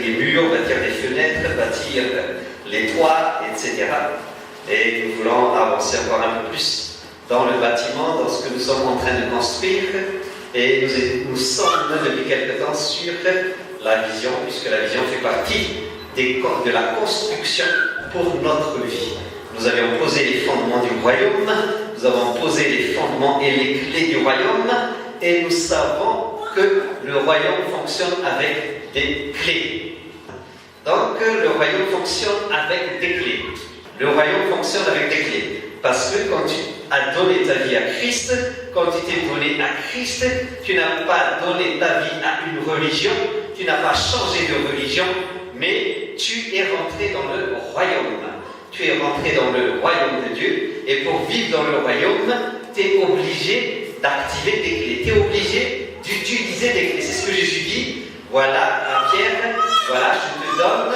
des murs, bâtir des fenêtres, bâtir les toits, etc. Et nous voulons avancer encore un peu plus dans le bâtiment, dans ce que nous sommes en train de construire. Et nous sommes depuis quelque temps sur la vision, puisque la vision fait partie de la construction pour notre vie. Nous avions posé les fondements du royaume, nous avons posé les fondements et les clés du royaume, et nous savons que le royaume fonctionne avec des clés. Donc, le royaume fonctionne avec des clés. Le royaume fonctionne avec des clés. Parce que quand tu as donné ta vie à Christ, quand tu t'es donné à Christ, tu n'as pas donné ta vie à une religion, tu n'as pas changé de religion, mais tu es rentré dans le royaume. Tu es rentré dans le royaume de Dieu, et pour vivre dans le royaume, tu es obligé d'activer des clés. Tu es obligé d'utiliser des clés. C'est ce que Jésus dit. Voilà, à Pierre, voilà, je te donne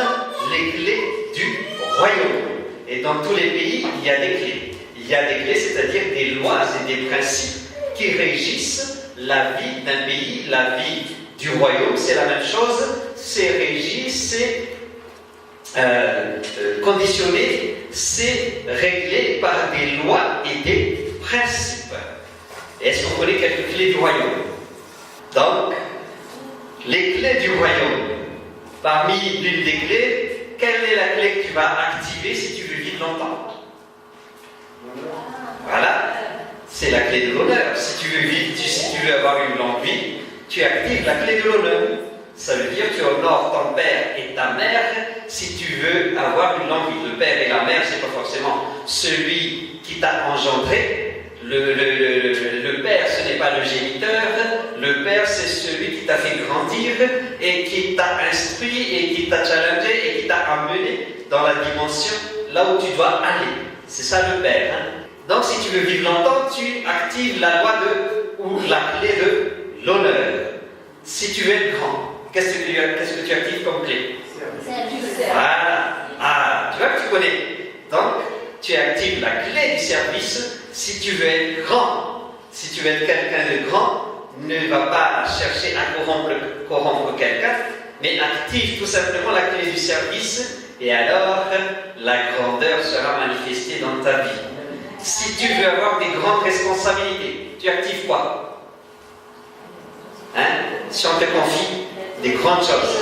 les clés du royaume. Et dans tous les pays, il y a des clés. Il y a des clés, c'est-à-dire des lois et des principes qui régissent la vie d'un pays, la vie du royaume. C'est la même chose, c'est régi, c'est conditionné, c'est réglé par des lois et des principes. Est-ce qu'on connaît quelques clés du royaume? Donc, les clés du royaume. Parmi l'une des clés, quelle est la clé que tu vas activer si tu veux vivre longtemps? Voilà, c'est la clé de l'honneur. Si tu veux vivre, si tu veux avoir une longue vie, tu actives la clé de l'honneur. Ça veut dire que tu honores ton père et ta mère si tu veux avoir une longue vie. Le père et la mère, c'est pas forcément celui qui t'a engendré. Le père, ce n'est pas le géniteur. Le père, c'est celui qui t'a fait grandir et qui t'a instruit et qui t'a challengé et qui t'a amené dans la dimension là où tu dois aller. C'est ça le père. Hein? Donc, si tu veux vivre longtemps, tu actives la loi ou la clé de l'honneur. Si tu veux être grand, qu'est-ce que tu actives comme clé? Voilà. Ah, tu vois que tu connais. Donc, tu actives la clé du service. Si tu veux être grand, si tu veux être quelqu'un de grand, ne va pas chercher à corrompre quelqu'un, mais active tout simplement la clé du service, et alors la grandeur sera manifestée dans ta vie. Si tu veux avoir des grandes responsabilités, tu actives quoi? Hein? Si on te confie des grandes choses.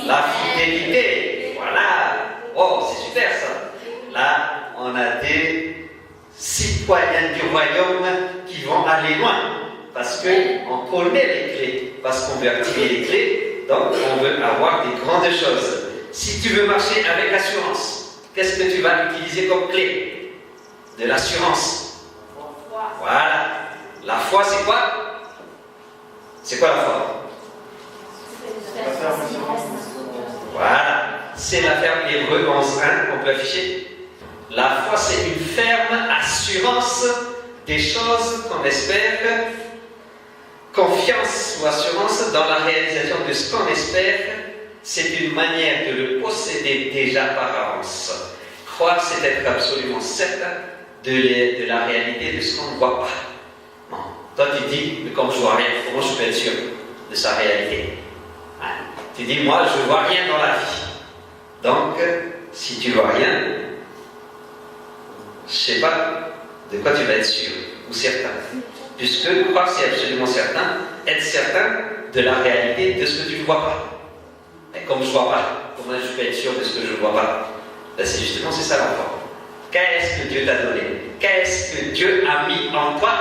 La fidélité. Voilà. Oh, c'est super ça. Là, on a des citoyens du royaume qui vont aller loin. Parce qu'on connaît les clés. Parce qu'on veut activer les clés. Donc, on veut avoir des grandes choses. Si tu veux marcher avec assurance, qu'est-ce que tu vas utiliser comme clé? De l'assurance. Voilà. La foi, c'est quoi? C'est quoi la foi? Voilà. C'est la ferme Hébreux 11.1 qu'on peut afficher. La foi, c'est une ferme assurance des choses qu'on espère, confiance ou assurance dans la réalisation de ce qu'on espère. C'est une manière de le posséder déjà par avance. Croire, c'est être absolument certain de la réalité de ce qu'on ne voit pas. Bon. Toi, tu dis, mais comme je ne vois rien, comment je peux être sûr de sa réalité? Hein? Tu dis, moi, je ne vois rien dans la vie. Donc, si tu ne vois rien, je ne sais pas de quoi tu vas être sûr ou certain. Puisque croire, c'est absolument certain, être certain de la réalité de ce que tu ne vois pas. Et comme je ne vois pas, comment je peux être sûr de ce que je ne vois pas? Ben c'est justement ça la foi. Qu'est-ce que Dieu t'a donné? Qu'est-ce que Dieu a mis en toi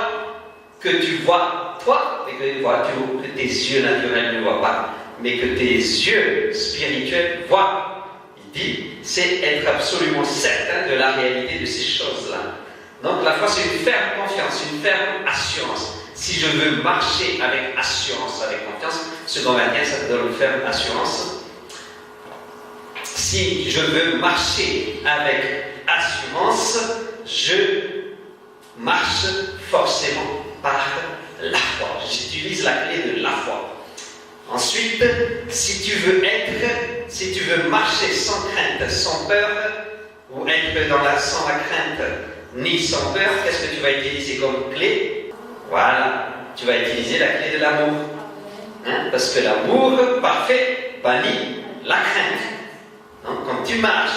que tu vois, toi, et que tes yeux naturels ne voient pas, mais que tes yeux spirituels voient? Il dit, c'est être absolument certain de la réalité de ces choses-là. Donc la foi, c'est une ferme confiance, une ferme assurance. Si je veux marcher avec assurance, avec confiance, second Corinthiens, ça te donne une ferme assurance. Si je veux marcher avec assurance, je marche forcément par la foi. J'utilise la clé de la foi. Ensuite, si tu veux marcher sans crainte, sans peur, ou être sans la crainte, ni sans peur, qu'est-ce que tu vas utiliser comme clé? Voilà, tu vas utiliser la clé de l'amour. Hein? Parce que l'amour parfait bannit la crainte. Donc, quand tu marches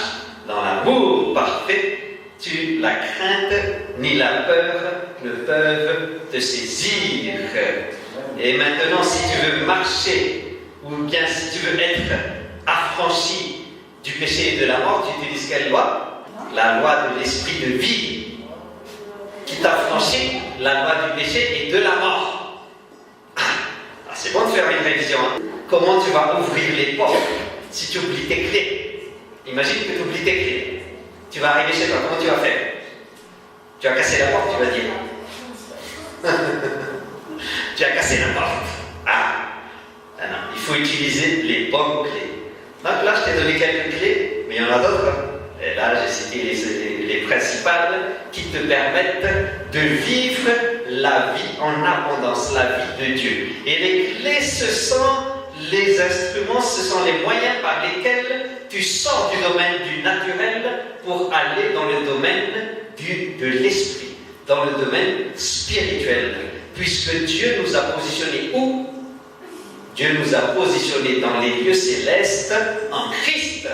dans l'amour parfait, la crainte ni la peur ne peuvent te saisir. Et maintenant, si tu veux marcher, ou bien si tu veux être affranchi du péché et de la mort, tu utilises quelle loi? La loi de l'esprit de vie, qui t'affranchit la loi du péché et de la mort. C'est bon de faire une révision. Hein? Comment tu vas ouvrir les portes si tu oublies tes clés? Imagine que tu oublies tes clés. Tu vas arriver chez toi, comment tu vas faire? Tu vas casser la porte, tu vas dire. Tu as cassé la porte. Ah non, il faut utiliser les bonnes clés. Donc là, je t'ai donné quelques clés, mais il y en a d'autres. Et là, j'ai cité les principales qui te permettent de vivre la vie en abondance, la vie de Dieu. Et les clés, ce sont les instruments, ce sont les moyens par lesquels tu sors du domaine du naturel pour aller dans le domaine de l'esprit, dans le domaine spirituel. Puisque Dieu nous a positionnés où? Dieu nous a positionnés dans les lieux célestes en Christ.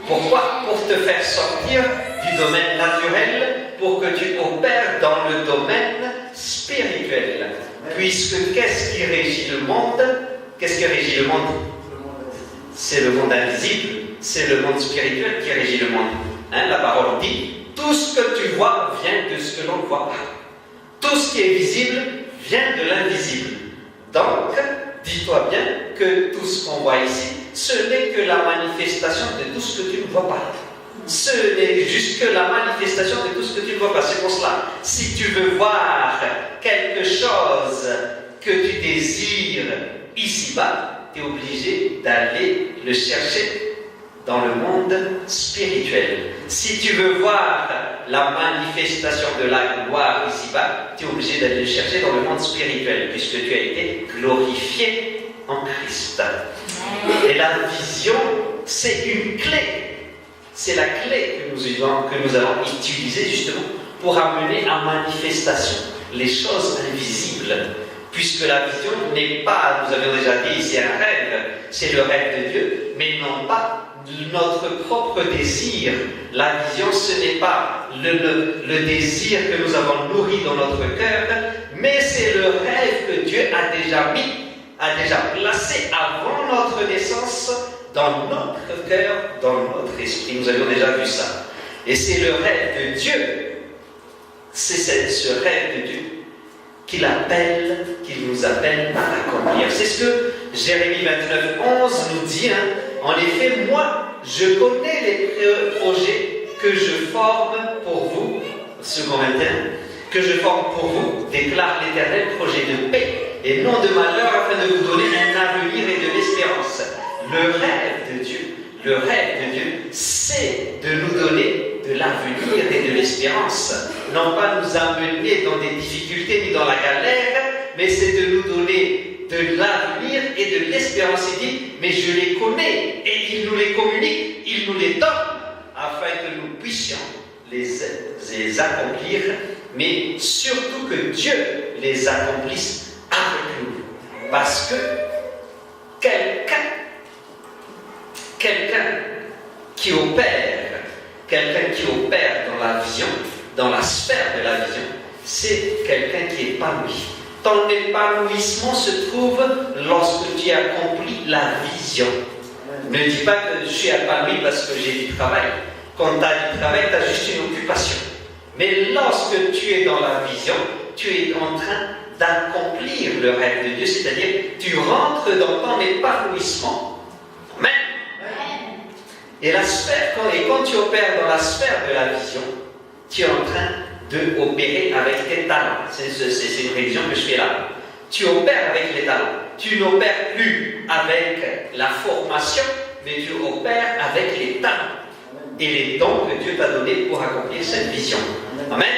Pourquoi? Pour te faire sortir du domaine naturel, pour que tu opères dans le domaine spirituel. Puisque qu'est-ce qui régit le monde? Qu'est-ce qui régit le monde? C'est le monde invisible, c'est le monde spirituel qui régit le monde. Hein, la parole dit, tout ce que tu vois vient de ce que l'on ne voit pas. Tout ce qui est visible vient de l'invisible. Donc, dis-toi bien que tout ce qu'on voit ici, ce n'est que la manifestation de tout ce que tu ne vois pas. Ce n'est juste que la manifestation de tout ce que tu ne vois pas. C'est pour cela, si tu veux voir quelque chose que tu désires ici-bas, tu es obligé d'aller le chercher dans le monde spirituel. Si tu veux voir la manifestation de la gloire ici-bas, tu es obligé d'aller le chercher dans le monde spirituel, puisque tu as été glorifié en Christ. Et la vision, c'est une clé. C'est la clé que nous allons utiliser justement pour amener à manifestation les choses invisibles. Puisque la vision n'est pas, nous avions déjà dit, c'est un rêve, c'est le rêve de Dieu, mais non pas notre propre désir. La vision, ce n'est pas le désir que nous avons nourri dans notre cœur, mais c'est le rêve que Dieu a déjà placé avant notre naissance dans notre cœur, dans notre esprit. Nous avions déjà vu ça. Et c'est le rêve de Dieu. C'est ce rêve de Dieu qu'il nous appelle à accomplir. C'est ce que Jérémie 29, 11 nous dit. En effet, moi, je connais les projets que je forme pour vous, second 21, que je forme pour vous, déclare l'Éternel, projet de paix et non de malheur, afin de vous donner un avenir et de l'espérance. Le rêve de Dieu, c'est de nous donner de l'avenir et de l'espérance. Non pas nous amener dans des difficultés ni dans la galère, mais c'est de nous donner de l'avenir et de l'espérance. Il dit, mais je les connais et il nous les communique, il nous les donne, afin que nous puissions les accomplir, mais surtout que Dieu les accomplisse avec nous. Parce que quelqu'un qui opère dans la vision, dans la sphère de la vision, c'est quelqu'un qui est épanoui. Ton épanouissement se trouve lorsque tu accomplis la vision. Ne dis pas que je suis épanoui parce que j'ai du travail. Quand tu as du travail, tu as juste une occupation. Mais lorsque tu es dans la vision, tu es en train d'accomplir le rêve de Dieu, c'est-à-dire tu rentres dans ton épanouissement. Amen. Et quand tu opères dans la sphère de la vision, tu es en train d'opérer avec tes talents. C'est une révision que je fais là. Tu opères avec les talents. Tu n'opères plus avec la formation, mais tu opères avec les talents et les dons que Dieu t'a donnés pour accomplir cette vision. Amen.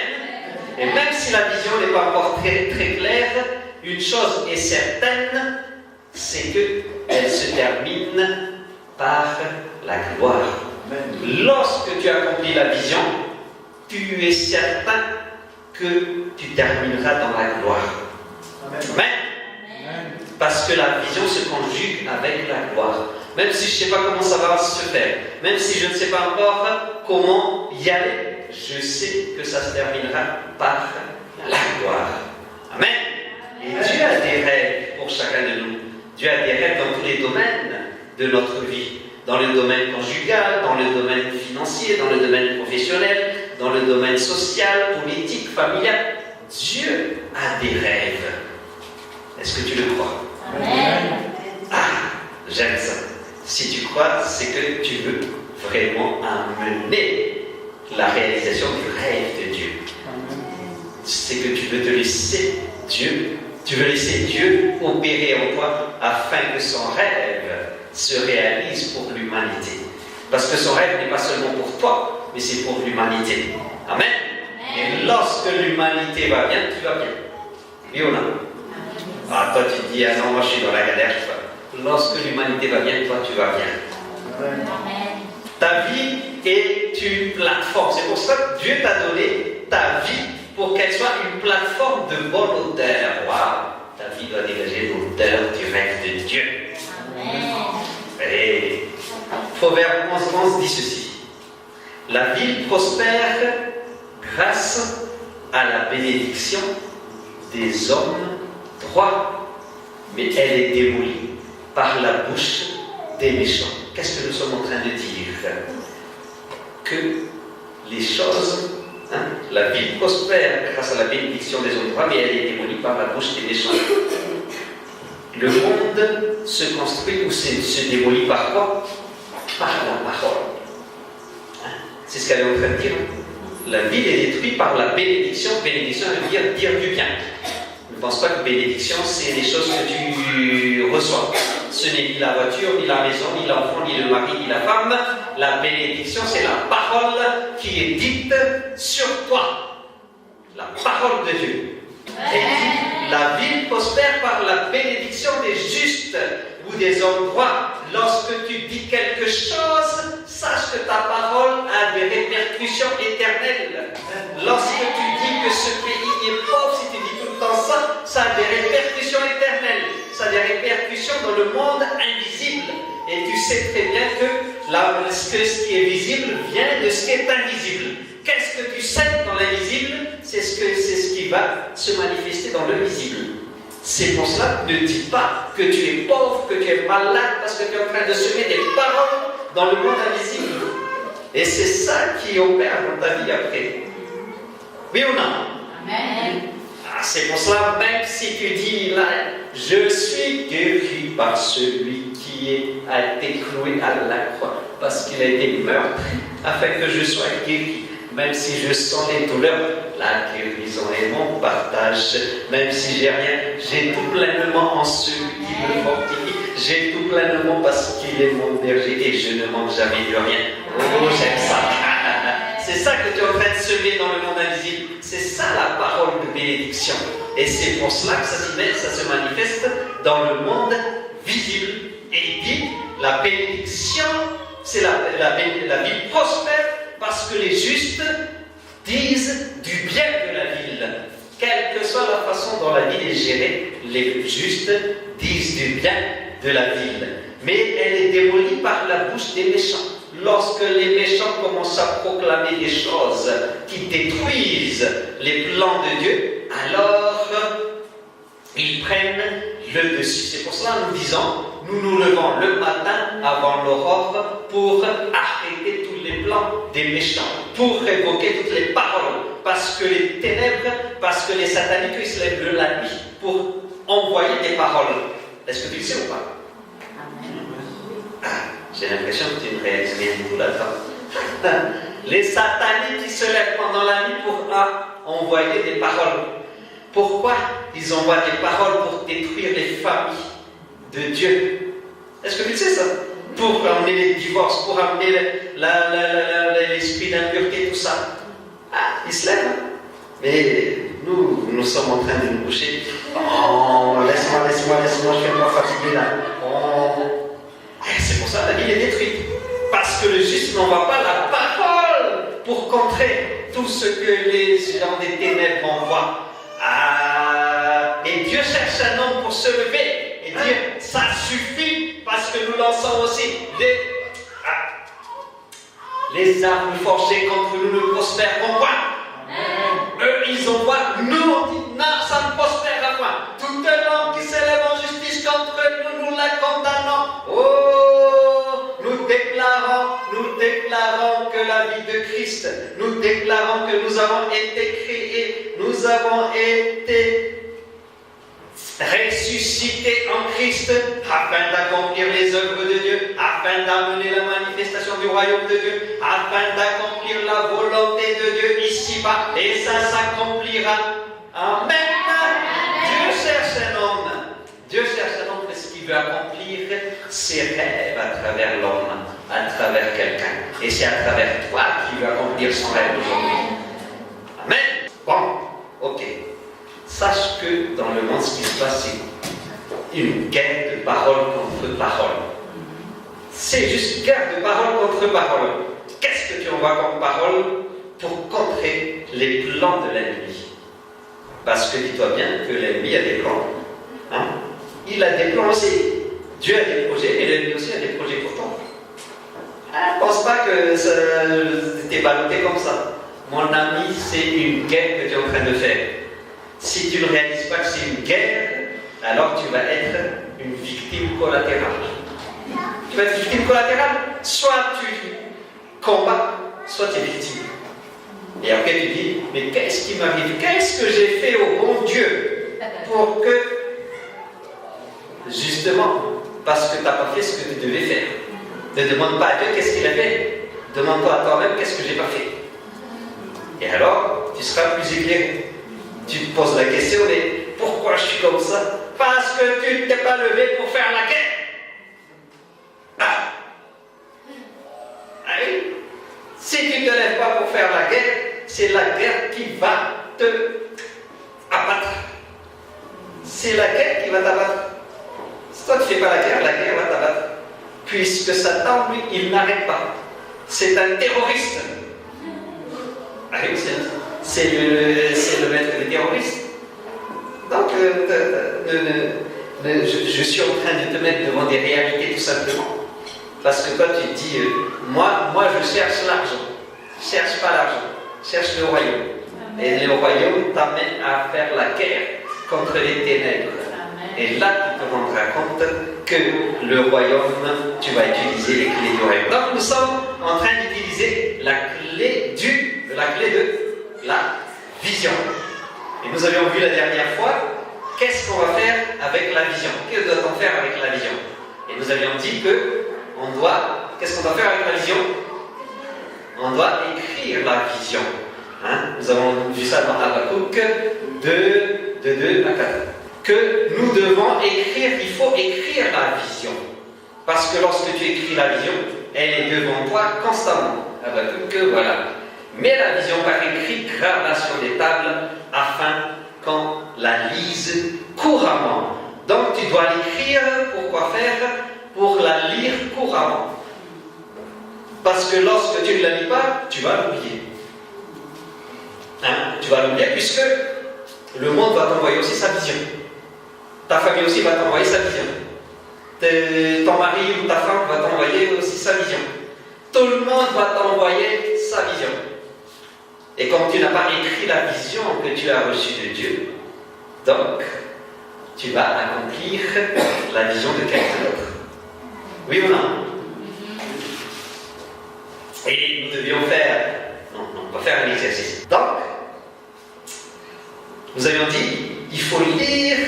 Et même si la vision n'est pas encore très, très claire, une chose est certaine, c'est qu'elle se termine par la gloire. Lorsque tu accomplis la vision, tu es certain que tu termineras dans la gloire. Amen. Parce que la vision se conjugue avec la gloire. même si je ne sais pas comment ça va se faire, même si je ne sais pas encore comment y aller, je sais que ça se terminera par la gloire. Amen. Et Dieu a des rêves pour chacun de nous. Dieu a des rêves dans tous les domaines de notre vie. Dans le domaine conjugal, dans le domaine financier, dans le domaine professionnel, dans le domaine social, politique, familial. Dieu a des rêves. Est-ce que tu le crois? Amen. Ah, j'aime ça. Si tu crois, c'est que tu veux vraiment amener la réalisation du rêve de Dieu. C'est que tu veux te laisser Dieu, tu veux laisser Dieu opérer en toi afin que son rêve se réalise pour l'humanité. Parce que son rêve n'est pas seulement pour toi, mais c'est pour l'humanité. Amen. Et lorsque l'humanité va bien, tu vas bien. Oui ou non? Ah, toi tu dis, ah non, moi je suis dans la galère. Lorsque l'humanité va bien, toi tu vas bien. Amen. Ta vie est une plateforme. C'est pour ça que Dieu t'a donné ta vie pour qu'elle soit une plateforme de bonne odeur. Waouh! Ta vie doit dégager l'odeur du rêve de Dieu. Amen. Et Proverbe 11 dit ceci. La ville prospère grâce à la bénédiction des hommes droits, mais elle est démolie par la bouche des méchants. Qu'est-ce que nous sommes en train de dire? Que les choses, la ville prospère grâce à la bénédiction des hommes droits, mais elle est démolie par la bouche des méchants. Le monde se construit ou se démolit par quoi? Par la parole. C'est ce qu'elle est en train de dire. La ville est détruite par la bénédiction. Bénédiction veut dire du bien. Ne pense pas que bénédiction, c'est les choses que tu reçois. Ce n'est ni la voiture, ni la maison, ni l'enfant, ni le mari, ni la femme. La bénédiction, c'est la parole qui est dite sur toi. La parole de Dieu. Et dit, la ville prospère par la bénédiction des justes ou des hommes droits. Lorsque tu dis quelque chose, sache que ta parole a des répercussions éternelles. Lorsque tu dis que ce pays est pauvre, si tu dis tout le temps ça, ça a des répercussions éternelles. Ça a des répercussions dans le monde invisible. Et tu sais très bien que ce qui est visible vient de ce qui est invisible. Qu'est-ce que tu sais dans l'invisible? C'est ce qui va se manifester dans le visible. C'est pour cela, ne dis pas que tu es pauvre, que tu es malade, parce que tu es en train de semer des paroles dans le monde invisible. Et c'est ça qui opère dans ta vie après. Oui ou non? Amen. Ah, c'est pour cela, même si tu dis là, je suis guéri par celui qui a été cloué à la croix, parce qu'il a été meurtri, afin que je sois guéri. Même si je sens les douleurs, la guérison est mon partage. Même si j'ai rien, j'ai tout pleinement en celui qui me fortifie. J'ai tout pleinement parce qu'il est mon berger et je ne manque jamais de rien. Oh, j'aime ça. C'est ça que tu es en train de semer dans le monde invisible. C'est ça la parole de bénédiction. Et c'est pour cela que ça se manifeste dans le monde visible. Et il dit, la bénédiction, c'est la vie prospère. Parce que les justes disent du bien de la ville. Quelle que soit la façon dont la ville est gérée, les justes disent du bien de la ville. Mais elle est démolie par la bouche des méchants. Lorsque les méchants commencent à proclamer des choses qui détruisent les plans de Dieu, alors ils prennent le dessus. C'est pour cela que nous disons, nous nous levons le matin avant l'aurore pour arrêter tous les plans des méchants, pour révoquer toutes les paroles, parce que les ténèbres, parce que les sataniques, ils se lèvent la nuit pour envoyer des paroles. Est-ce que tu le sais ou pas? Ah, j'ai l'impression que tu ne réalises rien du tout là-dedans. Les sataniques qui se lèvent pendant la nuit pour envoyer des paroles. Pourquoi ils envoient des paroles pour détruire les familles de Dieu? Est-ce que tu le sais ça? Pour amener les divorces, pour amener l'esprit d'impureté, tout ça. Ah, ils se lèvent. Mais nous sommes en train de nous coucher. Oh, laisse-moi, je suis pas fatigué là. Oh. C'est pour ça que la ville est détruite. Parce que le juste n'envoie pas la parole pour contrer tout ce que les gens des ténèbres envoient. Ah, et Dieu cherche un homme pour se lever et dire, ça suffit, parce à ce que nous lançons aussi les armes forgées contre nous ne prospèreront point. Eux, ils envoient, nous, on dit, non, ça ne prospérera point. Toute langue qui s'élève en justice contre nous, nous la condamnons. Oh, nous déclarons que la vie de Christ, nous déclarons que nous avons été créés, nous avons été ressuscités en Christ afin d'accomplir les œuvres de Dieu, afin d'amener la manifestation du royaume de Dieu, afin d'accomplir la volonté de Dieu ici-bas, et ça s'accomplira. Amen. Dieu cherche un homme. Dieu cherche un homme parce qu'il veut accomplir ses rêves à travers l'homme, à travers quelqu'un. Et c'est à travers toi qu'il veut accomplir son rêve aujourd'hui. Amen. Bon, ok. Sache que dans le monde, ce qui se passe, c'est une guerre de parole contre parole. C'est juste une guerre de parole contre parole. Qu'est-ce que tu envoies comme parole pour contrer les plans de l'ennemi? Parce que dis-toi bien que l'ennemi a des plans. Hein? Il a des plans aussi. Dieu a des projets, mais l'ennemi aussi a des projets pour toi. Ne pense pas que t'es ballotté comme ça. Mon ami, c'est une guerre que tu es en train de faire. Si tu ne réalises pas que c'est une guerre, alors tu vas être une victime collatérale. Tu vas être une victime collatérale. Soit tu combats, soit tu es victime. Et après tu dis, mais qu'est-ce qui m'arrive? Qu'est-ce que j'ai fait au bon Dieu pour que, justement, parce que tu n'as pas fait ce que tu devais faire. Ne demande pas à Dieu qu'est-ce qu'il a fait. Demande-toi à toi-même qu'est-ce que j'ai pas fait. Et alors, tu seras plus éclairé. Tu te poses la question, mais pourquoi je suis comme ça? Parce que tu ne t'es pas levé pour faire la guerre. Ah oui. Si tu ne te lèves pas pour faire la guerre, c'est la guerre qui va te abattre. C'est la guerre qui va t'abattre. Si toi tu ne fais pas la guerre va t'abattre. Puisque Satan, lui, il n'arrête pas. C'est un terroriste. Ah oui, c'est le maître des terroristes. Donc, je suis en train de te mettre devant des réalités tout simplement. Parce que toi, tu te dis, moi, je cherche l'argent. Cherche pas l'argent. Cherche le royaume. Et le royaume t'amène à faire la guerre contre les ténèbres. Et là, tu te rendras compte que le royaume, tu vas utiliser les clés du royaume. Donc, nous sommes en train d'utiliser la clé de la vision. Et nous avions vu la dernière fois, qu'est-ce qu'on va faire avec la vision? Que doit-on faire avec la vision? Et nous avions dit que qu'est-ce qu'on doit faire avec la vision? On doit écrire la vision. Hein? Nous avons vu ça dans Habakkuk 2 à 4. Que nous devons écrire, il faut écrire la vision. Parce que lorsque tu écris la vision, elle est devant toi constamment. Habakkuk, voilà. Mets la vision par écrit, grave-la sur des tables, afin qu'on la lise couramment. Donc tu dois l'écrire, pourquoi faire? Pour la lire couramment. Parce que lorsque tu ne la lis pas, tu vas l'oublier. Hein? Tu vas l'oublier puisque le monde va t'envoyer aussi sa vision. Ta famille aussi va t'envoyer sa vision. Ton mari ou ta femme va t'envoyer aussi sa vision. Tout le monde va t'envoyer sa vision. Et comme tu n'as pas écrit la vision que tu as reçue de Dieu, donc tu vas accomplir la vision de quelqu'un d'autre. Oui ou non? Et nous devions faire... Non, on va faire un exercice. Donc, nous avions dit, il faut lire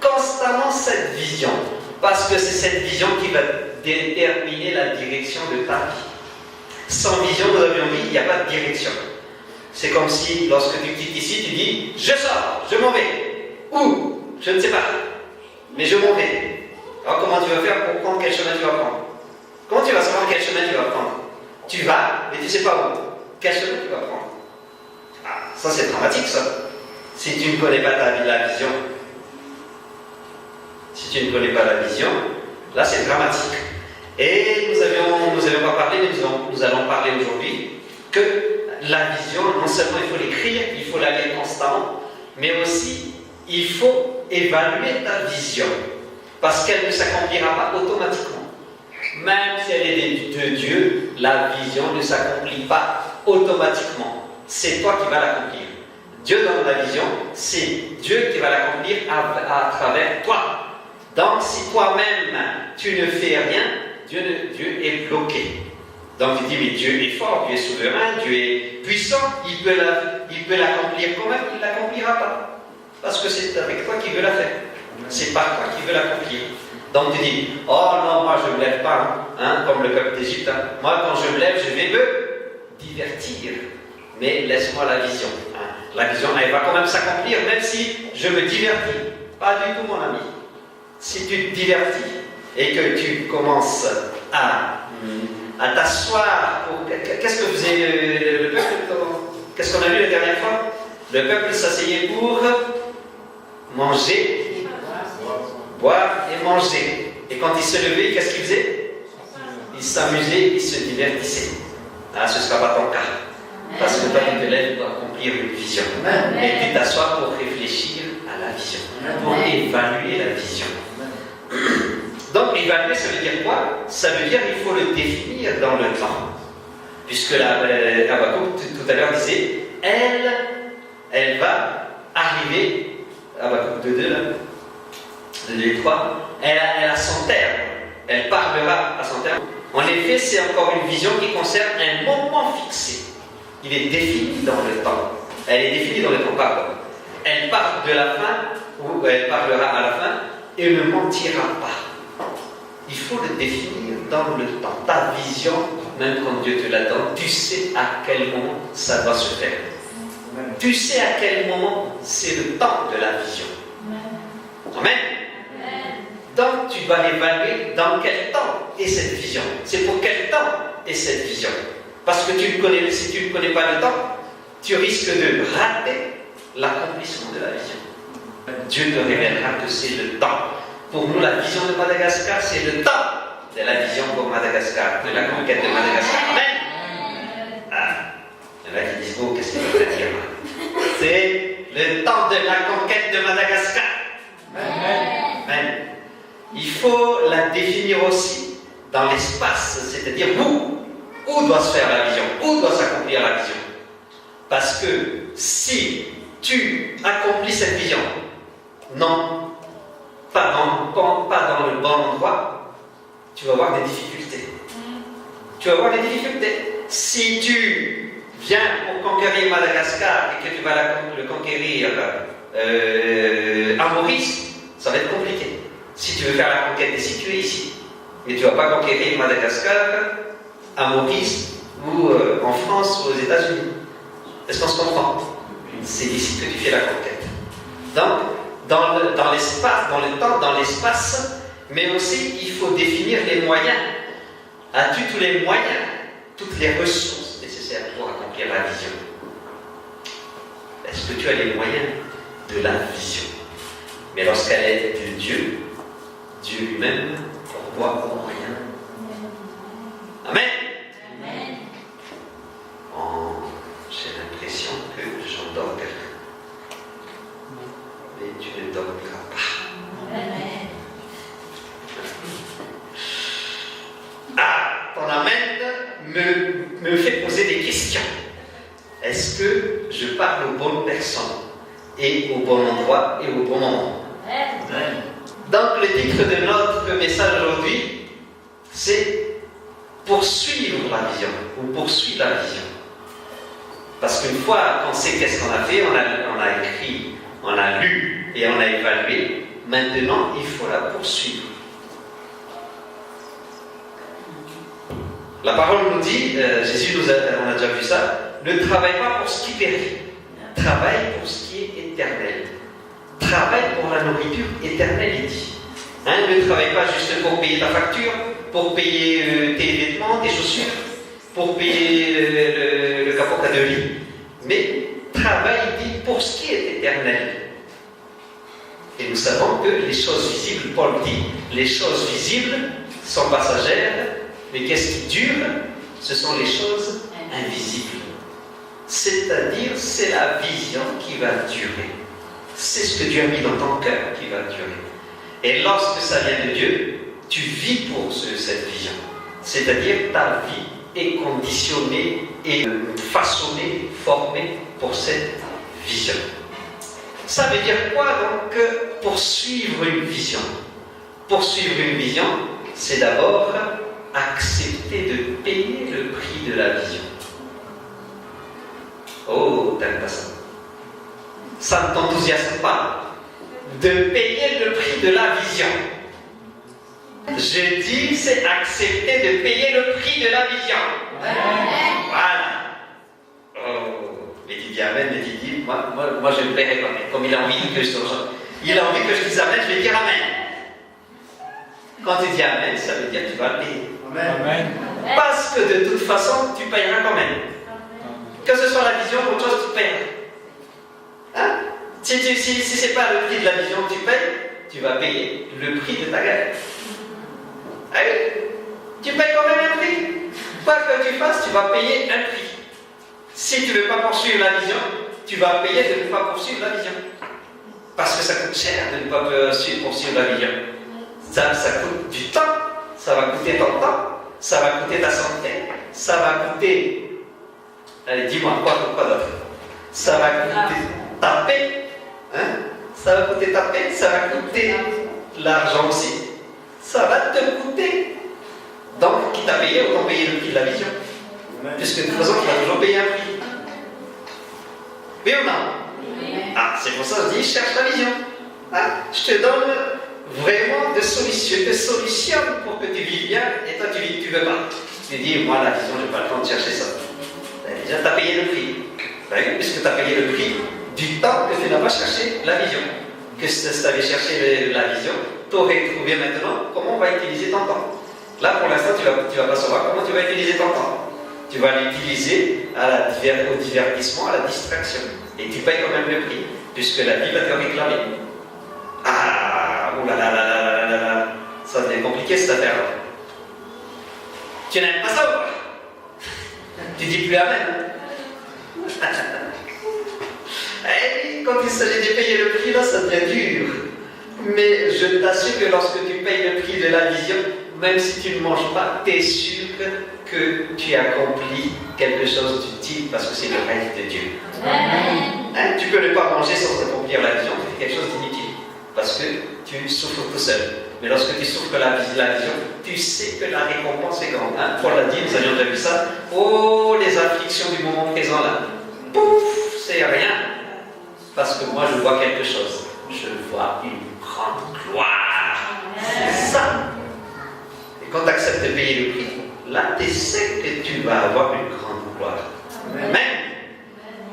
constamment cette vision. Parce que c'est cette vision qui va déterminer la direction de ta vie. Sans vision, nous avions dit, il n'y a pas de direction. C'est comme si, lorsque tu quittes ici, tu dis, je sors, je m'en vais. Où? Je ne sais pas. Mais je m'en vais. Alors comment tu vas faire pour prendre quel chemin tu vas prendre? Comment tu vas savoir quel chemin tu vas prendre? Tu vas, mais tu ne sais pas où. Quel chemin tu vas prendre? Ah, ça c'est dramatique ça. Si tu ne connais pas la vision. Si tu ne connais pas la vision, là c'est dramatique. Et nous avions pas parlé, mais nous allons parler aujourd'hui que la vision, non seulement il faut l'écrire, il faut la lire constamment, mais aussi il faut évaluer ta vision. Parce qu'elle ne s'accomplira pas automatiquement. même si elle est de Dieu, la vision ne s'accomplit pas automatiquement. C'est toi qui vas l'accomplir. Dieu donne la vision, c'est Dieu qui va l'accomplir à travers toi. Donc si toi-même tu ne fais rien, Dieu est bloqué. Donc tu dis, mais Dieu est fort, Dieu est souverain, Dieu est puissant, il peut l'accomplir quand même, il ne l'accomplira pas. Parce que c'est avec toi qu'il veut la faire. C'est par toi qu'il veut l'accomplir. Donc tu dis, oh non, moi je ne me lève pas, hein, comme le peuple d'Égypte. Hein. Moi quand je me lève, je vais me divertir. Mais laisse-moi la vision. Hein. La vision, elle va quand même s'accomplir, même si je me divertis. Pas du tout, mon ami. Si tu te divertis et que tu commences à t'asseoir pour... Qu'est-ce que faisait le peuple? Qu'est-ce qu'on a vu la dernière fois? Le peuple s'asseyait pour manger, boire et manger. Et quand il se levait, qu'est-ce qu'il faisait? Il s'amusait, il se divertissait. Ah, ce ne sera pas ton cas. Parce que toi, tu te lèves pour accomplir une vision. Et tu t'assois pour réfléchir à la vision, pour évaluer la vision. Donc, évaluer, ça veut dire quoi? Ça veut dire qu'il faut le définir dans le temps. Puisque Habakkuk, tout à l'heure, disait, elle va arriver, Habakkuk 2.2, là, 2.3, elle a son terme. Elle parlera à son terme. En effet, c'est encore une vision qui concerne un moment fixé. Il est défini dans le temps. Elle est définie dans le temps, pardon. Elle parle de la fin, ou elle parlera à la fin, et ne mentira pas. Il faut le définir dans le temps. Ta vision, même quand Dieu te la donne, tu sais à quel moment ça doit se faire. Tu sais à quel moment c'est le temps de la vision. Amen. Donc tu dois évaluer dans quel temps est cette vision. C'est pour quel temps est cette vision. Parce que si tu ne connais pas le temps, tu risques de rater l'accomplissement de la vision. Dieu te révélera que c'est le temps. Pour nous, la vision de Madagascar, c'est le temps de la vision pour Madagascar, de la conquête de Madagascar. Amen. Ah, il y en a qui disent, oh, qu'est-ce qu'il veut dire? C'est le temps de la conquête de Madagascar. Amen. Amen. Il faut la définir aussi dans l'espace, c'est-à-dire où doit se faire la vision, où doit s'accomplir la vision. Parce que si tu accomplis cette vision, non, pas dans le bon endroit, tu vas avoir des difficultés. Tu vas avoir des difficultés. Si tu viens pour conquérir Madagascar et que tu vas le conquérir à Maurice, ça va être compliqué. Si tu veux faire la conquête des situés ici, mais tu ne vas pas conquérir Madagascar à Maurice ou en France ou aux États-Unis. Est-ce qu'on se comprend? C'est ici que tu fais la conquête. Donc, dans l'espace, dans le temps, dans l'espace, mais aussi il faut définir les moyens. As-tu tous les moyens, toutes les ressources nécessaires pour accomplir la vision? Est-ce que tu as les moyens de la vision? Mais lorsqu'elle est de Dieu, Dieu lui-même pourvoit aux moyens. Amen. Amen. Oh, j'ai l'impression que j'endors quelqu'un. Mais tu ne dormiras pas. Amen. Ah, ton amen me fait poser des questions. Est-ce que je parle aux bonnes personnes et au bon endroit et au bon moment? Amen. Donc le titre de notre message aujourd'hui, c'est poursuivre la vision, ou poursuivre la vision. Parce qu'une fois qu'on sait qu'est-ce qu'on a fait, on a écrit, on a lu et on a évalué, maintenant il faut la poursuivre. La parole nous dit, Jésus on a déjà vu ça, ne travaille pas pour ce qui périt, travaille pour ce qui est éternel. Travaille pour la nourriture éternelle, il dit. Ne travaille pas juste pour payer ta facture, pour payer tes vêtements, tes chaussures, pour payer le capote de lit, mais travaille, il dit, pour ce qui est éternel. Et nous savons que les choses visibles, Paul dit, les choses visibles sont passagères, mais qu'est-ce qui dure? Ce sont les choses invisibles. C'est-à-dire, c'est la vision qui va durer. C'est ce que Dieu a mis dans ton cœur qui va durer. Et lorsque ça vient de Dieu, tu vis pour cette vision. C'est-à-dire ta vie est conditionnée et façonnée, formée pour cette vision. Ça veut dire quoi donc poursuivre une vision? Poursuivre une vision, c'est d'abord accepter de payer le prix de la vision. Oh, t'aimes pas ça? Ça ne t'enthousiasme pas de payer le prix de la vision. Je dis, c'est accepter de payer le prix de la vision. Voilà. Oh, mais tu dis amen, mais tu dis, moi je le paierai quand même. Comme il a envie que je dise amen, je vais dire amen. Quand tu dis amen, ça veut dire que tu vas le payer. Amen. Parce que de toute façon, tu payeras quand même. Que ce soit la vision ou autre chose, tu payeras. Hein? Si ce n'est pas le prix de la vision que tu payes, tu vas payer le prix de ta galère. Ah oui? Tu payes quand même un prix. Quoi que tu fasses, tu vas payer un prix. Si tu ne veux pas poursuivre la vision, tu vas payer de ne pas poursuivre la vision. Parce que ça coûte cher de ne pas poursuivre la vision. Ça coûte du temps, ça va coûter ton temps, ça va coûter ta santé, ça va coûter... Allez, dis-moi, quoi d'autre? Ça va coûter ta paix, hein? Ça va coûter ta paix, ça va coûter l'argent aussi. Ça va te coûter. Donc, qui t'a payé, autant payer le prix de la vision. Puisque de toute façon, tu vas toujours payer un prix. Oui ou non? Ah, c'est pour ça que je dis, cherche la vision. Ah, je te donne vraiment des solutions. Je te solutionne pour que tu vives bien, et toi tu veux pas. Tu dis, moi la vision, je n'ai pas le temps de chercher ça. Déjà, tu as payé le prix. Puisque tu as payé le prix du temps que tu n'as pas cherché la vision. Que si tu avais cherché la vision, tu aurais trouvé maintenant comment on va utiliser ton temps. Là, pour l'instant, tu ne vas pas savoir comment tu vas utiliser ton temps. Tu vas l'utiliser au divertissement, à la distraction. Et tu payes quand même le prix, puisque la vie va te réclamer. Ah, oulala, ça devient compliqué cette affaire-là. Tu n'aimes pas ça ou pas? Tu dis plus amen. Et quand il s'agit de payer le prix, là, ça devient dur. Mais je t'assure que lorsque tu payes le prix de la vision, même si tu ne manges pas, tu es sûr que tu accomplis quelque chose d'utile parce que c'est le rêve de Dieu. Hein, tu peux ne pas manger sans accomplir la vision, c'est quelque chose d'inutile parce que tu souffres tout seul. Mais lorsque tu souffres la vision, tu sais que la récompense est grande. Hein? Paul l'a dit, nous avions déjà vu ça. Oh, les afflictions du moment présent là. Pouf, c'est rien. Parce que moi je vois quelque chose. Je vois une grande gloire. C'est ça. Et quand tu acceptes de payer le prix, là tu sais que tu vas avoir une grande gloire. Même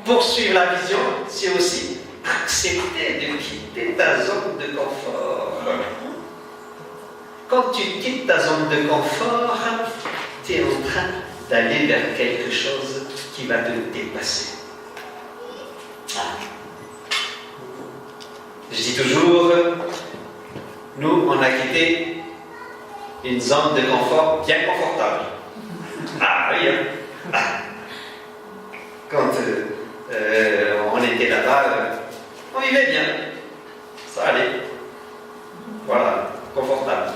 poursuivre la vision, c'est aussi accepter de quitter ta zone de confort. Quand tu quittes ta zone de confort, tu es en train d'aller vers quelque chose qui va te dépasser. Je dis toujours, nous, on a quitté une zone de confort bien confortable. Ah oui, hein? Ah. Quand on était là-bas, on vivait bien. Ça allait. Voilà, confortable.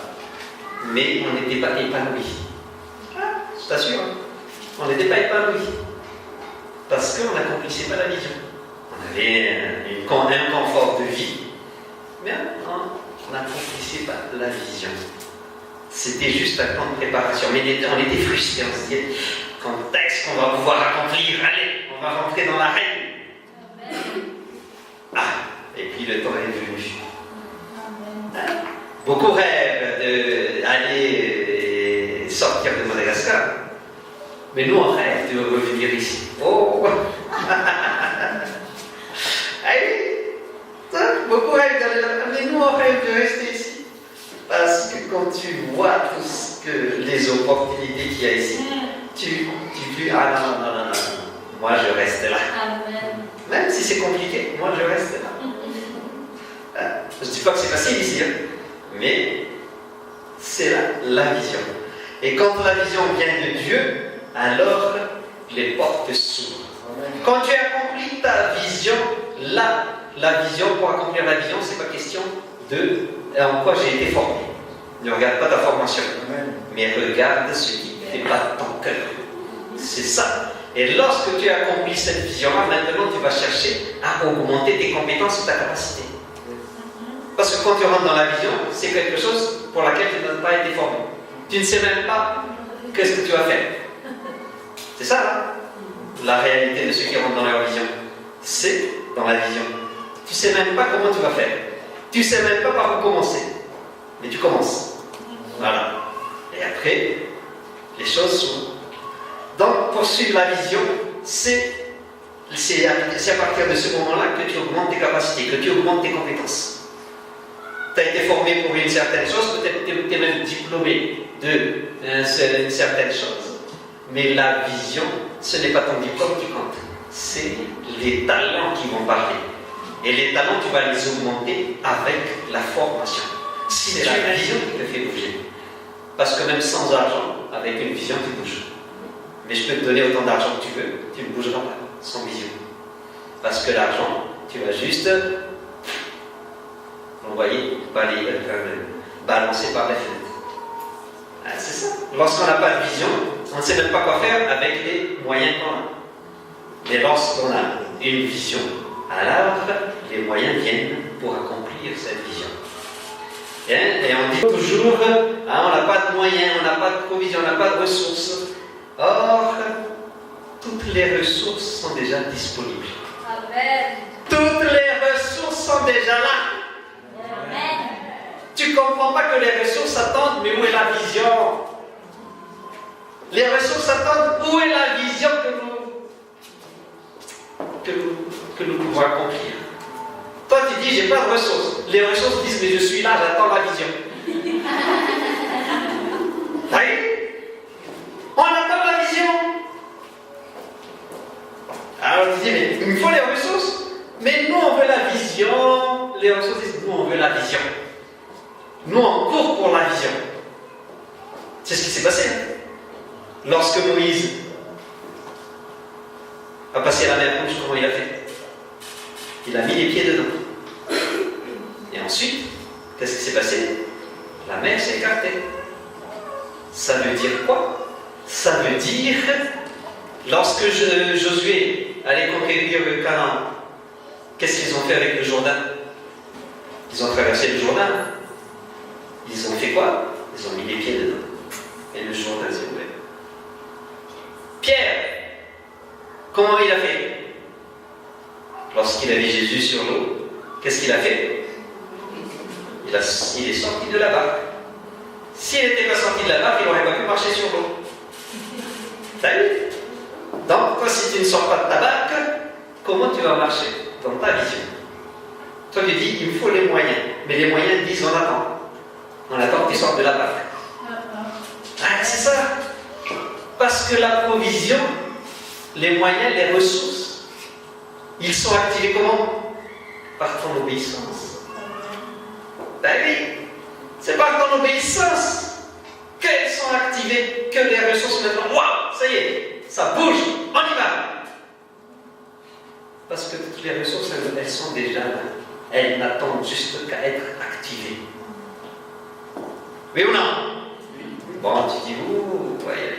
Mais on n'était pas épanoui. Ah, je t'assure, on n'était pas épanoui. Parce qu'on n'accomplissait pas la vision. On avait un confort de vie, mais on n'accomplissait pas la vision. C'était juste un temps de préparation. Mais on était frustrés, on se disait, quand est-ce qu'on va pouvoir accomplir? Allez, on va rentrer dans la règle. Ah, et puis le temps est venu. Hein? Beaucoup rêvent d'aller sortir de Madagascar. Mais nous, on rêve de revenir ici. Oh! Beaucoup rêvent d'aller là, mais nous, on rêve de rester ici. Parce que quand tu vois les opportunités qu'il y a ici, tu dis, ah non, moi je reste là. Amen. Même si c'est compliqué, moi je reste là. Je ne dis pas que c'est facile ici, hein, mais c'est la vision. Et quand la vision vient de Dieu, alors les portes s'ouvrent. Quand tu accomplis ta vision, la vision, pour accomplir la vision, c'est pas question de en quoi j'ai été formé. Ne regarde pas ta formation, mais regarde ce qui fait battre ton cœur. C'est ça. Et lorsque tu as accompli cette vision-là, maintenant tu vas chercher à augmenter tes compétences et ta capacité. Parce que quand tu rentres dans la vision, c'est quelque chose pour laquelle tu n'as pas été formé. Tu ne sais même pas qu'est-ce que tu vas faire. C'est ça, là, la réalité de ceux qui rentrent dans leur vision. C'est dans la vision. Tu ne sais même pas comment tu vas faire. Tu ne sais même pas par où commencer. Mais tu commences. Voilà. Et après, les choses sont... Donc, pour suivre la vision, c'est à partir de ce moment-là que tu augmentes tes capacités, que tu augmentes tes compétences. Tu as été formé pour une certaine chose, peut-être tu es même diplômé d'une certaine chose. Mais la vision, ce n'est pas ton diplôme qui compte. C'est les talents qui vont parler. Et les talents, tu vas les augmenter avec la formation. C'est la vision qui te fait bouger. Parce que même sans argent, avec une vision, tu bouges. Mais je peux te donner autant d'argent que tu veux, tu ne bougeras pas sans vision. Parce que l'argent, tu vas juste l'envoyer, balancer par la fenêtre. Ah, c'est ça. Lorsqu'on n'a pas de vision, on ne sait même pas quoi faire avec les moyens qu'on a. Mais lorsqu'on a une vision, alors les moyens viennent pour accomplir cette vision. Et on dit toujours, on n'a pas de moyens, on n'a pas de provision, on n'a pas de ressources. Or, toutes les ressources sont déjà disponibles. Amen. Toutes les ressources sont déjà là. Amen. Tu ne comprends pas que les ressources attendent, mais où est la vision? Les ressources attendent, où est la vision que nous pouvons accomplir? Toi, tu dis, j'ai pas de ressources. Les ressources disent, mais je suis là, j'attends la vision. Oui. On attend la vision. Alors tu dis, mais il me faut les ressources. Mais nous, on veut la vision. Les ressources disent, nous, on veut la vision. Nous, on court pour la vision. C'est ce qui s'est passé. Lorsque Moïse a passé la mer Rouge, comment il a fait? Il a mis les pieds dedans. Et ensuite, qu'est-ce qui s'est passé? La mer s'est écartée. Ça veut dire quoi? Ça veut dire, lorsque Josué allait conquérir le Canaan, qu'est-ce qu'ils ont fait avec le Jourdain? Ils ont traversé le Jourdain. Ils ont fait quoi? Ils ont mis les pieds dedans. Et le Jourdain s'est ouvert. Pierre, comment il a fait? Lorsqu'il a vu Jésus sur l'eau, qu'est-ce qu'il a fait? Il est sorti de la barque. S'il n'était pas sorti de la barque, il n'aurait pas pu marcher sur l'eau. T'as vu? Donc, toi, si tu ne sors pas de ta barque, comment tu vas marcher dans ta vision? Toi, tu dis, il me faut les moyens. Mais les moyens disent, on attend. On attend que tu sortes de la barque. Ah, c'est ça. Parce que la provision, les moyens, les ressources, ils sont activés comment? Par ton obéissance. Ben oui, c'est par ton obéissance qu'elles sont activées, que les ressources maintenant, waouh, ça y est, ça bouge, on y va. Parce que toutes les ressources, elles sont déjà là. Elles n'attendent juste qu'à être activées. Oui ou non? Bon, tu dis, ouh, ouais,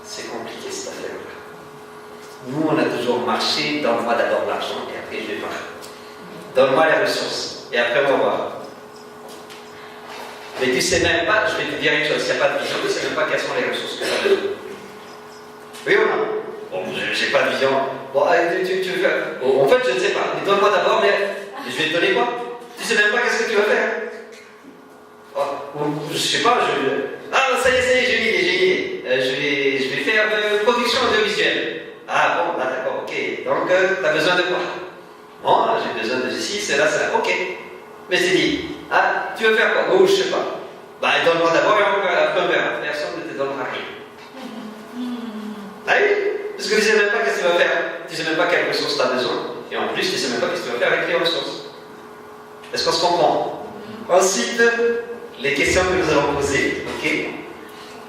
c'est compliqué cette affaire-là. Nous, on a toujours marché, donne-moi d'abord l'argent et après je vais voir. Donne-moi les ressources et après on va voir. Mais tu ne sais même pas, je vais te dire une chose, s'il n'y a pas de vision, tu ne sais même pas quelles sont les ressources que tu as besoin. Oui ou non? Bon, je n'ai pas de vision. Bon, tu veux faire. Bon, en fait, je ne sais pas. Mais donne-moi d'abord, mais je vais te donner quoi? Tu ne sais même pas qu'est-ce que tu vas faire. Oh, je ne sais pas, ah, ça y est, j'ai une idée. Je vais faire production audiovisuelle. Ah bon, là d'accord, ok. Donc, tu as besoin de quoi? Bon, j'ai besoin de ceci, cela, ok. Mais c'est dit, ah, tu veux faire quoi? Oh, je ne sais pas. Bah, donne-moi d'abord et après on verra. Personne ne te donnera rien. Ah oui? Parce que tu ne sais même pas qu'est-ce que tu vas faire. Tu ne sais même pas quelles ressources tu as besoin. Et en plus, tu ne sais même pas qu'est-ce que tu vas faire avec les ressources. Est-ce qu'on se comprend? Ensuite, les questions que nous allons poser, ok?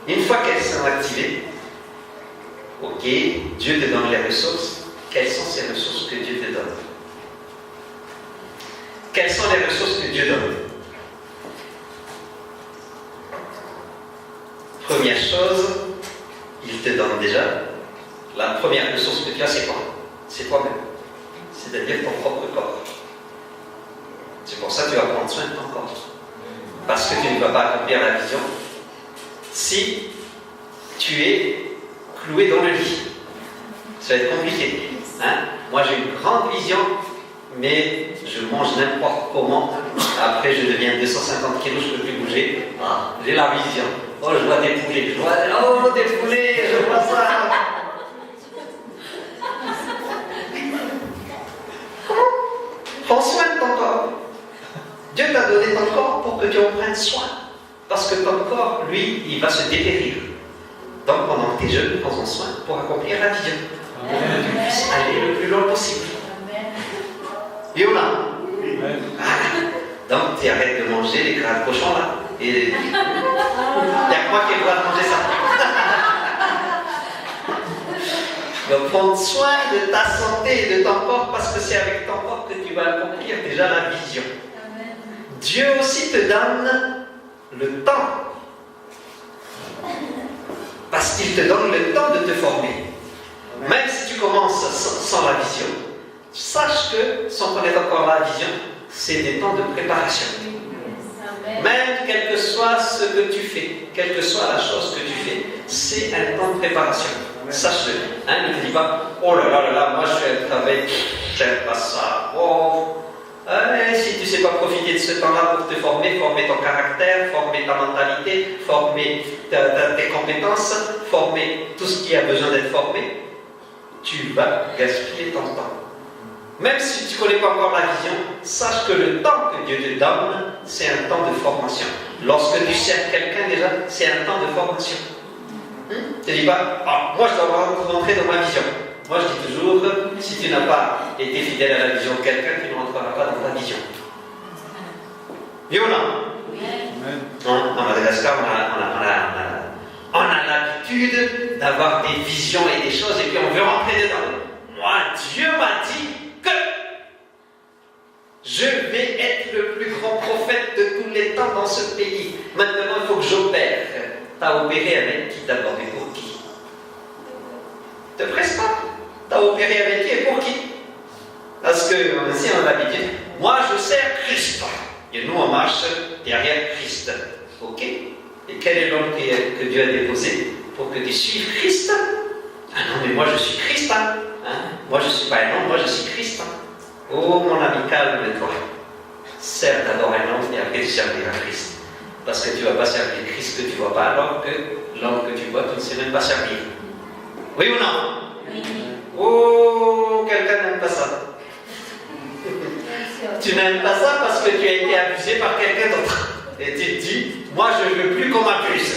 Une fois qu'elles sont activées, ok, Dieu te donne les ressources. Quelles sont ces ressources que Dieu te donne? Quelles sont les ressources que Dieu donne? première chose, il te donne déjà. La première ressource que tu as, c'est quoi? C'est toi-même. C'est-à-dire ton propre corps. C'est pour ça que tu vas prendre soin de ton corps. Parce que tu ne vas pas accomplir la vision si tu es cloué dans le lit. Ça va être compliqué. Hein? Moi, j'ai une grande vision, mais je mange n'importe comment. Après, je deviens 250 kilos, je ne peux plus bouger. Ah, j'ai la vision. Oh, je vois des poulets. Oh, des poulets, je vois ça. Prends soin de ton corps. Dieu t'a donné ton corps pour que tu en prennes soin. Parce que ton corps, lui, il va se dépérir. Donc, pendant que tu es jeune, prends-en soin pour accomplir la vision. Pour que tu puisses aller le plus loin possible. Et on a. Donc, tu arrêtes de manger les gras de cochon là. Et il n'y a que moi qui ai le droit de manger ça. Donc, prendre soin de ta santé et de ton corps, parce que c'est avec ton corps que tu vas accomplir déjà la vision. Dieu aussi te donne le temps. Parce qu'il te donne le temps de te former. Même si tu commences sans la vision, sache que, sans connaître encore la vision, c'est des temps de préparation. Même quel que soit ce que tu fais, quelle que soit la chose que tu fais, c'est un temps de préparation. Sache-le. Hein, ne te dis pas, oh là là là là, moi je suis un travail, j'aime pas ça. Oh. Si tu ne sais pas profiter de ce temps-là pour te former, former ton caractère, former ta mentalité, former tes compétences, former tout ce qui a besoin d'être formé, tu vas gaspiller ton temps. Même si tu ne connais pas encore la vision, sache que le temps que Dieu te donne, c'est un temps de formation. Lorsque tu sers quelqu'un déjà, c'est un temps de formation. Tu ne dis pas, moi je dois rentrer dans ma vision. Moi je dis toujours, si tu n'as pas été fidèle à la vision de quelqu'un, tu ne rentreras pas dans ta vision. Oui ou non? En Madagascar, on a l'habitude d'avoir des visions et des choses, et puis on veut rentrer dedans. Moi, Dieu m'a dit que je vais être le plus grand prophète de tous les temps dans ce pays. Maintenant, il faut que j'opère. Tu as opéré avec qui d'abord et pour qui? Ne te presse pas. Tu as opéré avec qui et pour qui? Parce que, si on a l'habitude, moi je sers Christ. Et nous on marche derrière Christ. Ok? Et quel est l'homme que Dieu a déposé pour que tu suives Christ? Ah non, mais moi je suis Christ. Hein? Moi je ne suis pas un homme, moi je suis Christ. Oh mon ami, calme-toi. Sers d'abord un homme et après tu serviras Christ. Parce que tu ne vas pas servir Christ que tu ne vois pas, alors que l'homme que tu vois, tu ne sais même pas servir. Oui ou non? Oui. Oh, quelqu'un n'aime pas ça. Tu n'aimes pas ça parce que tu as été abusé par quelqu'un d'autre. Et tu te dis, moi je ne veux plus qu'on m'abuse.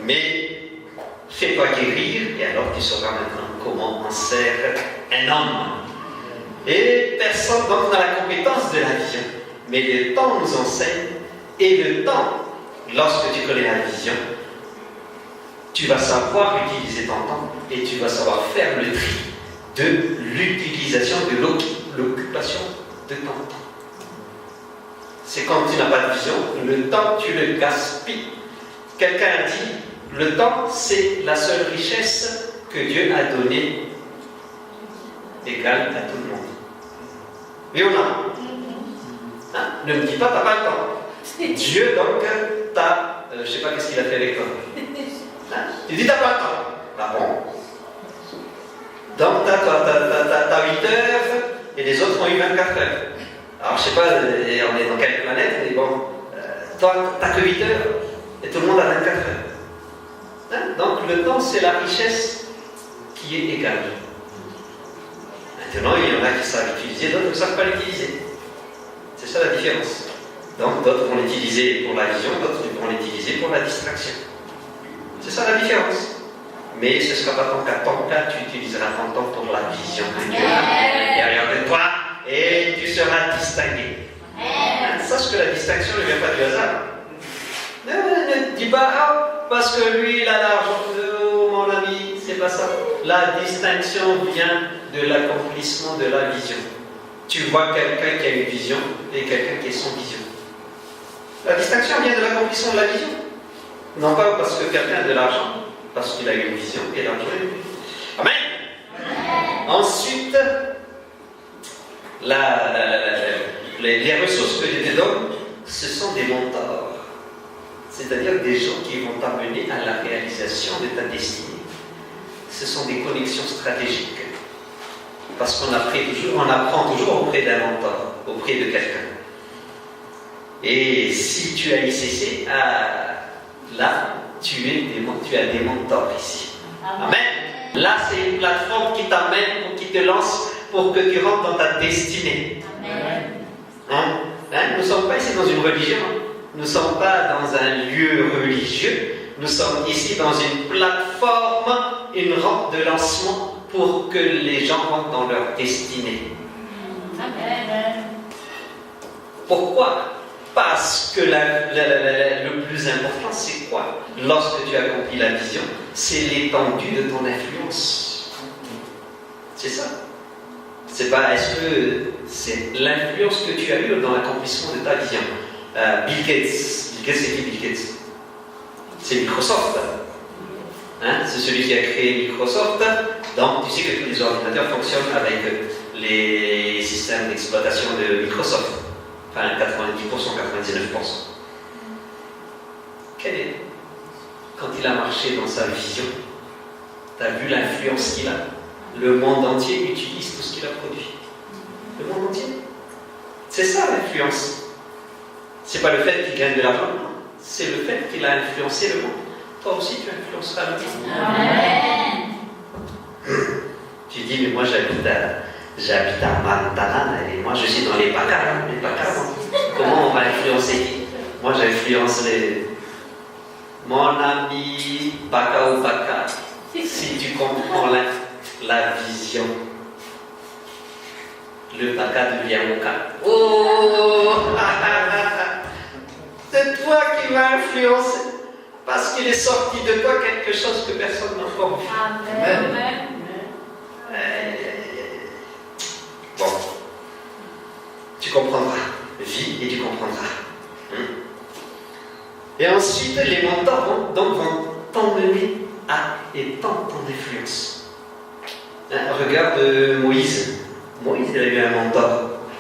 Mais fais-toi guérir et alors tu sauras maintenant comment on sert un homme. Et personne donc dans la compétence de la vision. Mais le temps nous enseigne, et le temps, lorsque tu connais la vision, tu vas savoir utiliser ton temps et tu vas savoir faire le tri de l'utilisation, de l'occupation de ton temps. C'est quand tu n'as pas de vision, le temps tu le gaspilles. Quelqu'un a dit, le temps c'est la seule richesse que Dieu a donnée égale à tout le monde. Oui ou non? Hein? Ne me dis pas, t'as pas le temps. Dieu donc t'a, je ne sais pas qu'est-ce qu'il a fait avec toi. Hein? Tu dis t'as pas le temps. Ah bon? Donc t'as 8 heures et les autres ont eu 24 heures. Alors je sais pas, on est dans quelle planète, mais bon, toi t'as que 8 heures et tout le monde a 24 heures. Hein? Donc le temps c'est la richesse qui est égale. Maintenant il y en a qui savent l'utiliser, d'autres ne savent pas l'utiliser. C'est ça la différence. Donc d'autres vont l'utiliser pour la vision, d'autres vont l'utiliser pour la distraction. C'est ça la différence. Mais ce ne sera pas ton cas. Ton cas, tu utiliseras ton temps pour la vision de Dieu à l'intérieur de toi et tu seras distingué. Sache que la distinction ne vient pas du hasard. Ne dis pas, parce que lui, il a l'argent. Oh, mon ami, c'est pas ça. La distinction vient de l'accomplissement de la vision. Tu vois quelqu'un qui a une vision et quelqu'un qui est sans vision. La distinction vient de l'accomplissement de la vision. Non pas parce que quelqu'un a de l'argent, parce qu'il a une vision et l'argent est une. Amen. Ensuite, les ressources que Dieu te donne, ce sont des mentors. C'est-à-dire des gens qui vont t'amener à la réalisation de ta destinée. Ce sont des connexions stratégiques. Parce qu'on apprend toujours auprès d'un mentor, auprès de quelqu'un. Et si tu as ICC, là, tu as des mentors ici. Amen. Là, c'est une plateforme qui t'amène, qui te lance pour que tu rentres dans ta destinée. Amen. Nous ne sommes pas ici dans une religion. Nous ne sommes pas dans un lieu religieux. Nous sommes ici dans une plateforme, une rampe de lancement pour que les gens rentrent dans leur destinée. Amen. Pourquoi? Parce que le plus important, c'est quoi? Lorsque tu accomplis la vision, c'est l'étendue de ton influence. C'est ça. C'est pas, est-ce que c'est l'influence que tu as eue dans l'accomplissement de ta vision? Bill Gates. Bill Gates, c'est qui Bill Gates? C'est Microsoft. Hein? C'est celui qui a créé Microsoft. Donc, tu sais que tous les ordinateurs fonctionnent avec les systèmes d'exploitation de Microsoft. Enfin, 90%, 99%. Quand il a marché dans sa vision, tu as vu l'influence qu'il a. Le monde entier utilise tout ce qu'il a produit. Le monde entier. C'est ça l'influence. C'est pas le fait qu'il gagne de l'argent, non. C'est le fait qu'il a influencé le monde. Toi aussi, tu influenceras le monde. Amen. Tu dis, mais moi j'habite à Montana et moi je suis dans les Bacas. Les Bacas, comment on va influencer? Moi j'influence mon ami Baka ou Baka. Si tu comprends la vision, le Baka devient Moka. Oh! C'est toi qui vas influencer parce qu'il est sorti de toi quelque chose que personne n'a encore vu. Amen. Bon, tu comprendras, vis et tu comprendras. Et ensuite, les mentors vont t'emmener à étendre ton influence. Regarde Moïse. Moïse, il a eu un mentor.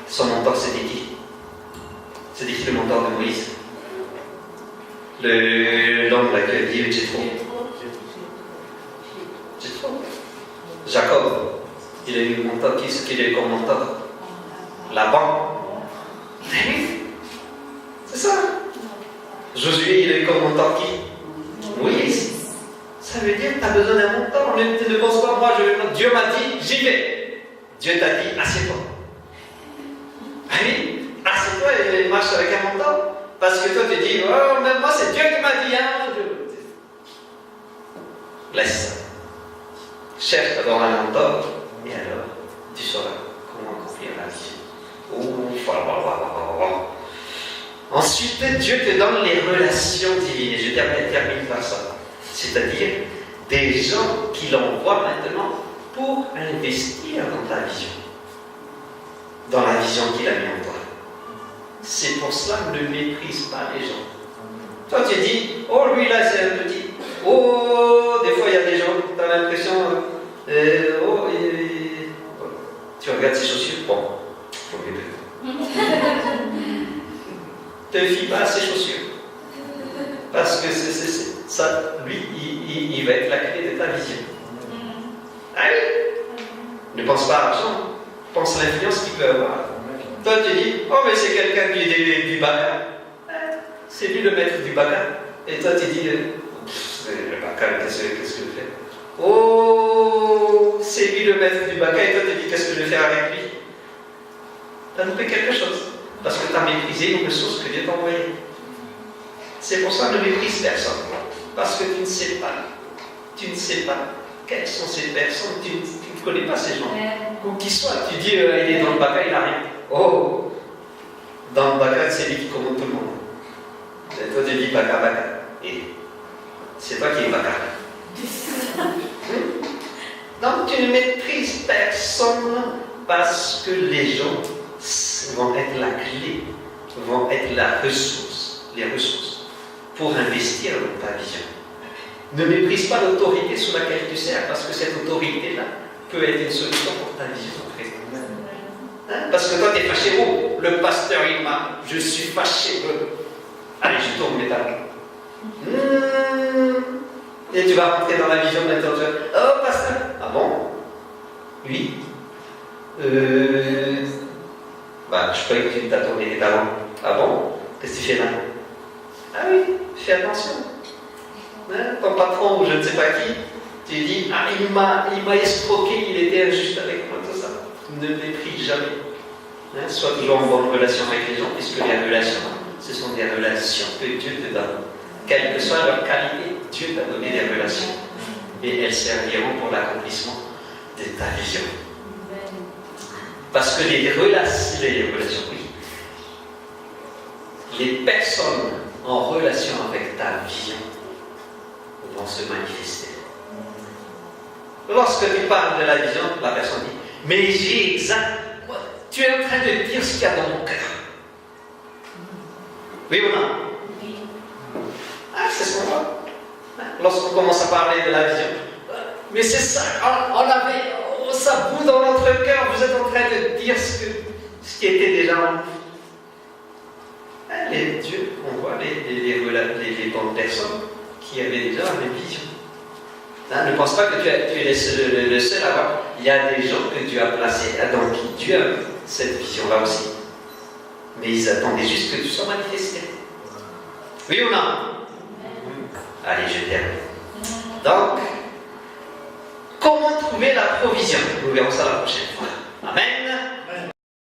Son mentor, c'était qui? C'était qui le mentor de Moïse? L'homme là qui a dit Jéthro. Jacob. Il a eu un mentor. Qui est-ce qu'il a eu comme mentor? Laban. C'est ça. Josué, il a eu comme mentor qui? Moïse. Ça veut dire que tu as besoin d'un mentor. Ne pense pas, moi, Dieu m'a dit, j'y vais. Dieu t'a dit, assieds-toi. Ah oui, assieds-toi et marche avec un mentor. Parce que toi, tu dis, oh, mais moi, c'est Dieu qui m'a dit, hein. Laisse ça. Cherche d'abord un mentor, et alors, tu sauras comment accomplir la vie. Ensuite, Dieu te donne les relations divines. Et je termine par ça. C'est-à-dire des gens qui l'envoient maintenant pour investir dans ta vision. Dans la vision qu'il a mis en toi. C'est pour cela que ne méprise pas les gens. Toi, tu dis, oh, lui là, c'est un petit. Oh, des fois, il y a des gens, tu as l'impression, tu regardes ses chaussures, bon, faut mieux. Te fie pas à ses chaussures. Parce que ça, lui, il va être la clé de ta vision. Ah oui. Ne pense pas à l'argent, pense à l'influence qu'il peut avoir. Toi, tu dis, oh, mais c'est quelqu'un qui est du Baka. C'est lui le maître du Baka. Et toi, tu dis, le Baka, qu'est-ce que je fais? Oh, c'est lui le maître du Baka. Et toi, tu dis, qu'est-ce que je vais faire avec lui? Tu as loupé quelque chose. Parce que tu as méprisé une ressource que Dieu t'a envoyée. C'est pour ça que ne méprise personne. Parce que tu ne sais pas. Tu ne sais pas quelles sont ces personnes. Tu ne connais pas ces gens. Où qu'ils soient. Tu dis, il est dans le Baka, il n'a rien. Oh, dans le Baka, c'est lui qui commande tout le monde. Et toi, tu dis Baka, Baka. Et c'est toi qui es Baka. Donc, tu ne maîtrises personne parce que les gens vont être la clé, vont être la ressource, les ressources pour investir dans ta vision. Ne méprise pas l'autorité sous laquelle tu sers, parce que cette autorité-là peut être une solution pour ta vision. Hein? Parce que toi, tu es fâché. Oh, le pasteur, je suis fâché. Allez, je tourne mes talons. Et tu vas rentrer dans la vision maintenant. Oh, pasteur. Ah bon? Oui. Je croyais que tu t'as tourné les talons. Ah bon? Qu'est-ce que tu fais là? Ah oui, fais attention. Hein? Ton patron ou je ne sais pas qui, tu dis, ah, il m'a escroqué, il était injuste avec moi, tout ça. Ne méprise jamais. Hein? Sois toujours en bonne relation avec les gens, puisque les relations, ce sont des relations que Dieu te donne. Quelle que soit leur qualité, Dieu t'a donné des relations. Et elles serviront pour l'accomplissement de ta vision. Parce que les relations, oui. Les personnes en relation avec ta vision vont se manifester. Lorsque tu parles de la vision, la personne dit, mais j'ai exact. Tu es en train de dire ce qu'il y a dans mon cœur. Oui ou non? Oui. Ah, c'est ce qu'on voit. Lorsqu'on commence à parler de la vision. Mais c'est ça, ça bout dans notre cœur, vous êtes en train de dire ce qui était déjà en nous. Les dieux, on voit les bonnes personnes qui avaient déjà la même vision. Hein, ne pense pas que tu es le seul à avoir. Il y a des gens que Dieu a placés, dans qui Dieu a cette vision-là aussi. Mais ils attendaient juste que tu sois manifesté. Oui ou non? Allez, je termine. Donc, comment trouver la provision? Nous verrons ça la prochaine fois. Amen.